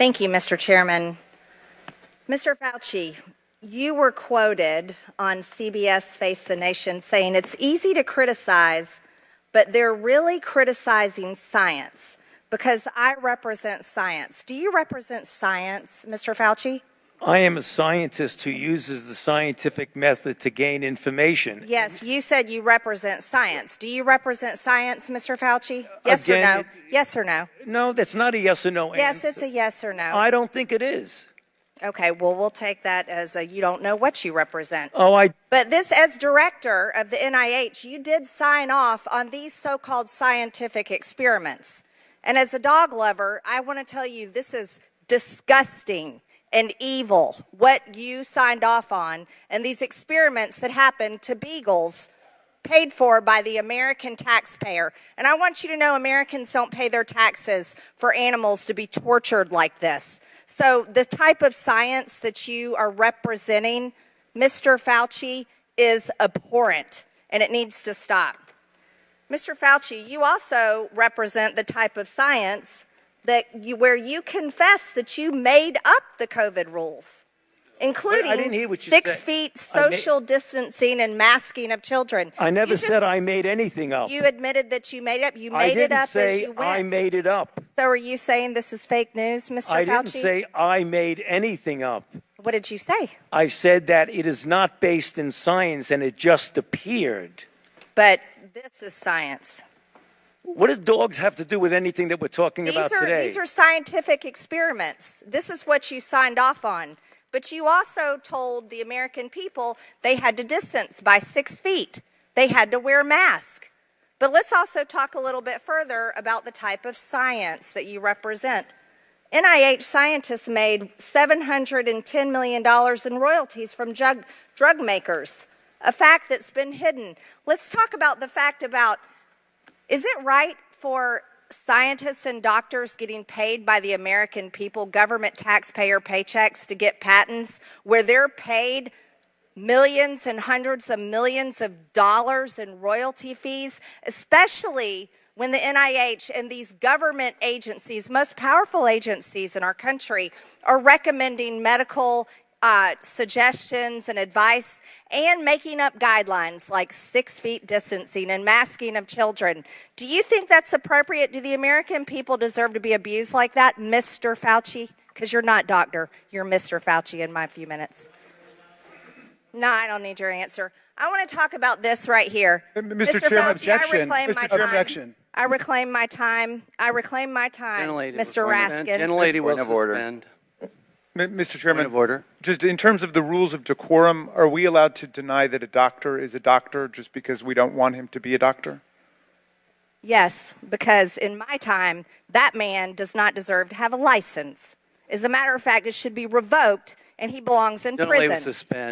Thank you, Mr. Chairman. Mr. Fauci, you were quoted on CBS Face the Nation saying it's easy to criticize, but they're really criticizing science because I represent science. Do you represent science, Mr. Fauci? I am a scientist who uses the scientific method to gain information. Yes, you said you represent science. Do you represent science, Mr. Fauci? Yes Again, or no? Yes or no? No, that's not a yes or no Yes, answer. it's a yes or no. I don't think it is. Okay, well, we'll take that as a you don't know what you represent. But this, as director of the NIH, you did sign off on these so-called scientific experiments. And as a dog lover, I want to tell you this is disgusting and evil, what you signed off on, and these experiments that happened to beagles paid for by the American taxpayer. And I want you to know Americans don't pay their taxes for animals to be tortured like this. So the type of science that you are representing, Mr. Fauci, is abhorrent, and it needs to stop. Mr. Fauci, you also represent the type of science where you confess that you made up the COVID rules, including I didn't hear what you 6 said. feet social distancing and masking of children. I never said I made anything up. You admitted that you made it up. You made it up as you went. I didn't say I made it up. So are you saying this is fake news, Mr. Fauci? I didn't say I made anything up. What did you say? I said that it is not based in science and it just appeared. But this is science. What does dogs have to do with anything that we're talking about today? These are scientific experiments. This is what you signed off on. But you also told the American people they had to distance by 6 feet. They had to wear masks. But let's also talk a little bit further about the type of science that you represent. NIH scientists made $710 million in royalties from drug makers, a fact that's been hidden. Let's talk about the fact about, is it right for scientists and doctors getting paid by the American people, government taxpayer paychecks, to get patents where they're paid millions and hundreds of millions of dollars in royalty fees, especially when the NIH and these government agencies, most powerful agencies in our country, are recommending medical suggestions and advice and making up guidelines like 6 feet distancing and masking of children. Do you think that's appropriate? Do the American people deserve to be abused like that, Mr. Fauci? Because you're not doctor, you're Mr. Fauci in my few minutes. No, I don't need your answer. I want to talk about this right here. Mr. Chairman, Fauci, objection. I reclaim my time. I reclaim my time, Mr. Raskin. Gentlelady will suspend. Mr. Chairman, Point of order. Just in terms of the rules of decorum, are we allowed to deny that a doctor is a doctor just because we don't want him to be a doctor? Yes, because in my time, that man does not deserve to have a license. As a matter of fact, it should be revoked, and he belongs in prison. Suspend.